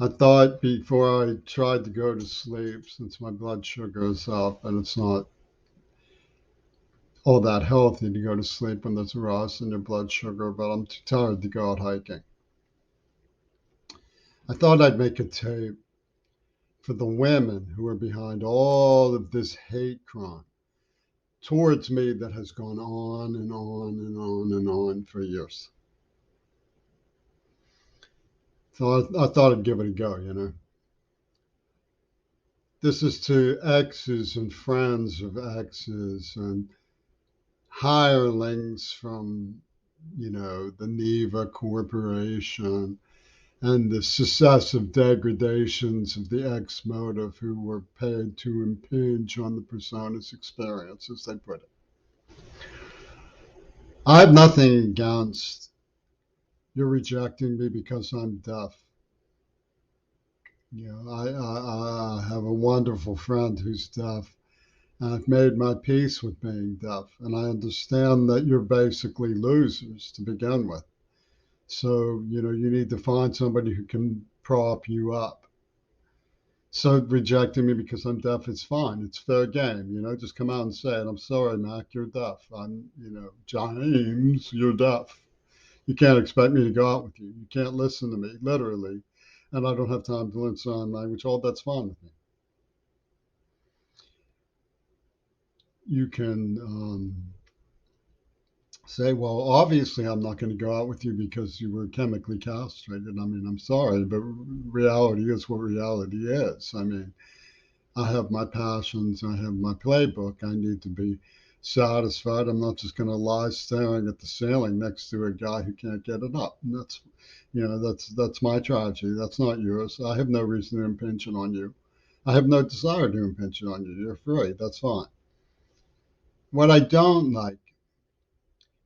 I thought before I tried to go to sleep, since my blood sugar is up and it's not all that healthy to go to sleep when there's a rise in your blood sugar, but I'm too tired to go out hiking. I thought I'd make a tape for the women who are behind all of this hate crime towards me that has gone on and on and on and on for years. So I thought I'd give it a go. This is to exes and friends of exes and hirelings from, the Neva Corporation and the successive degradations of the ex motive who were paid to impinge on the persona's experience, as they put it. I have nothing against you're rejecting me because I'm deaf. I have a wonderful friend who's deaf, and I've made my peace with being deaf, and I understand that you're basically losers to begin with. So, you need to find somebody who can prop you up. So rejecting me because I'm deaf is fine. It's fair game. Just come out and say it. I'm sorry, Mac, you're deaf. James, you're deaf. You can't expect me to go out with you. You can't listen to me, literally. And I don't have time to learn sign language. All that's fine with me. You can say, well, obviously I'm not going to go out with you because you were chemically castrated. I mean, I'm sorry, but reality is what reality is. I mean, I have my passions, I have my playbook. I need to be satisfied. I'm not just going to lie staring at the ceiling next to a guy who can't get it up. And that's my tragedy. That's not yours. I have no reason to impinge on you. I have no desire to impinge on you. You're free. That's fine. What I don't like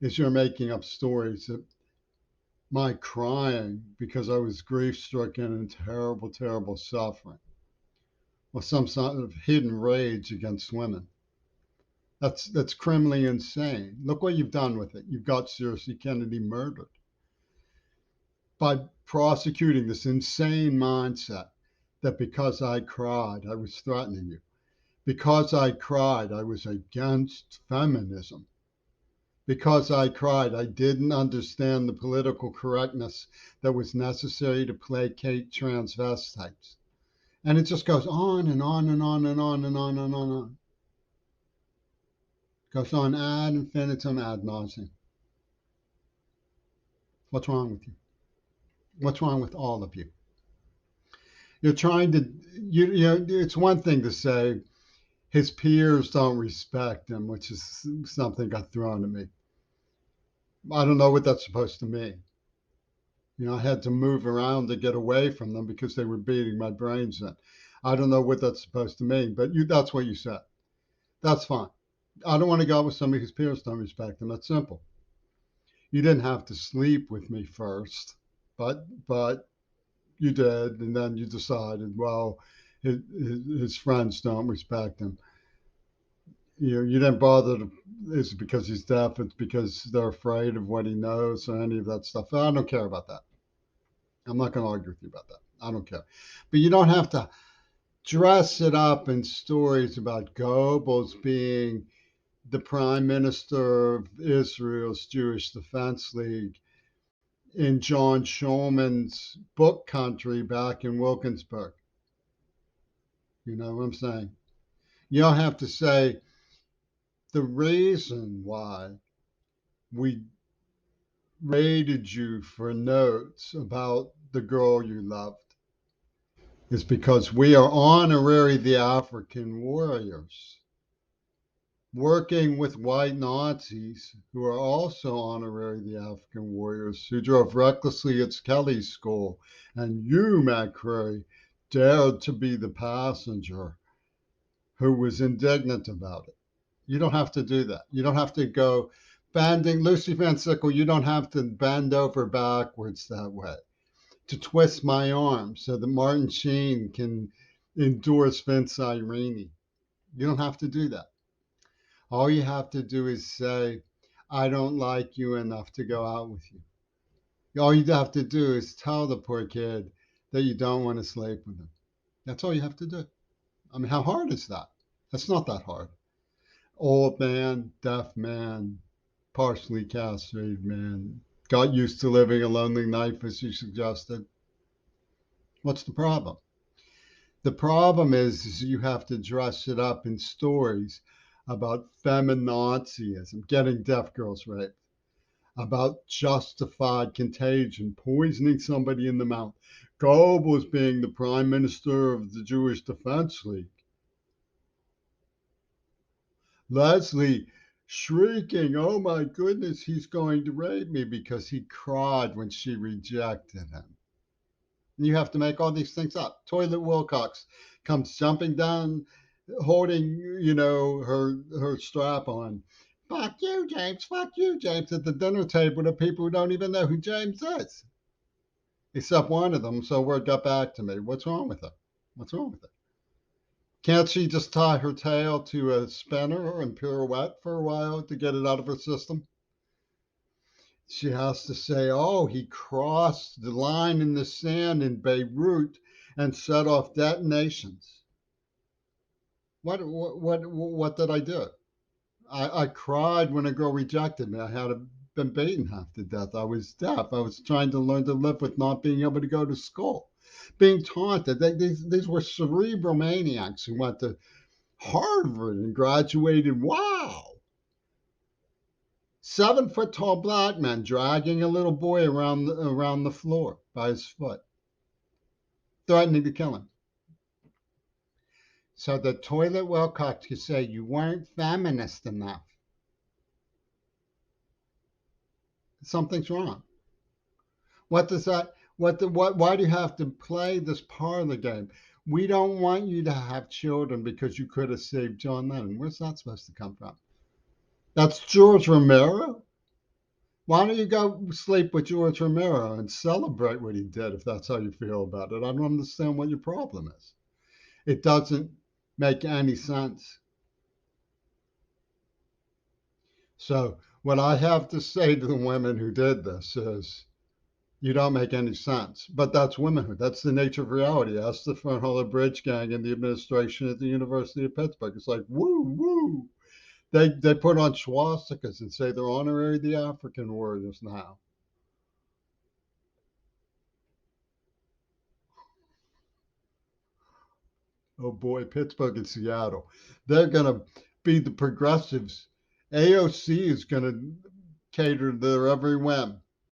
is you're making up stories that my crying because I was grief stricken and terrible, terrible suffering or some sort of hidden rage against women. That's criminally insane. Look what you've done with it. You've got Seriously Kennedy murdered by prosecuting this insane mindset that because I cried, I was threatening you. Because I cried, I was against feminism. Because I cried, I didn't understand the political correctness that was necessary to placate transvestites. And it just goes on and on and on and on and on and on and on. It goes on ad infinitum ad nauseum. What's wrong with you? What's wrong with all of you? You're trying to, it's one thing to say his peers don't respect him, which is something got thrown at me. I don't know what that's supposed to mean. I had to move around to get away from them because they were beating my brains in. I don't know what that's supposed to mean, but that's what you said. That's fine. I don't want to go out with somebody whose peers don't respect him. That's simple. You didn't have to sleep with me first, but you did, and then you decided, well, his friends don't respect him. You didn't bother to. Is it because he's deaf? It's because they're afraid of what he knows or any of that stuff. I don't care about that. I'm not going to argue with you about that. I don't care. But you don't have to dress it up in stories about Goebbels being the prime minister of Israel's Jewish Defense League in John Schulman's book country back in Wilkinsburg. You know what I'm saying? You don't have to say the reason why we raided you for notes about the girl you loved is because we are honorary the African warriors working with white Nazis who are also honorary the African warriors who drove recklessly at Kelly's school. And you, McCreary, dared to be the passenger who was indignant about it. You don't have to do that. You don't have to go bending. Lucy Van Sickle, you don't have to bend over backwards that way to twist my arm so that Martin Sheen can endorse Vince Irene. You don't have to do that. All you have to do is say, I don't like you enough to go out with you. All you have to do is tell the poor kid that you don't want to sleep with them. That's all you have to do. I mean, how hard is that? That's not that hard. Old man, deaf man, partially castrated man, got used to living a lonely life, as you suggested. What's the problem? The problem is you have to dress it up in stories about feminazism, getting deaf girls raped, about justified contagion, poisoning somebody in the mouth, Goebbels being the prime minister of the Jewish Defense League, Leslie shrieking, "Oh my goodness, he's going to rape me," because he cried when she rejected him. And you have to make all these things up. Toilet Wilcox comes jumping down, holding, her strap on. Fuck you, James. Fuck you, James, at the dinner table to people who don't even know who James is. Except one of them, so word got back to me. What's wrong with her? What's wrong with her? Can't she just tie her tail to a spinner and pirouette for a while to get it out of her system? She has to say, "Oh, he crossed the line in the sand in Beirut and set off detonations." What did I do? I cried when a girl rejected me. I had been beaten half to death. I was deaf. I was trying to learn to live with not being able to go to school, being taunted. These were cerebral maniacs who went to Harvard and graduated. Wow. 7 foot tall black man dragging a little boy around the floor by his foot, threatening to kill him. So the toilet Wilcox could say, "You weren't feminist enough." Something's wrong. What does that? Why do you have to play this parlor game? We don't want you to have children because you could have saved John Lennon. Where's that supposed to come from? That's George Romero. Why don't you go sleep with George Romero and celebrate what he did if that's how you feel about it? I don't understand what your problem is. It doesn't make any sense. So, what I have to say to the women who did this is, you don't make any sense. But that's womanhood. That's the nature of reality. Ask the Front Hall Bridge Gang and the administration at the University of Pittsburgh. It's like, woo, woo. They put on swastikas and say they're honorary the African warriors now. Oh boy, Pittsburgh and Seattle. They're going to be the progressives. AOC is going to cater to their every whim.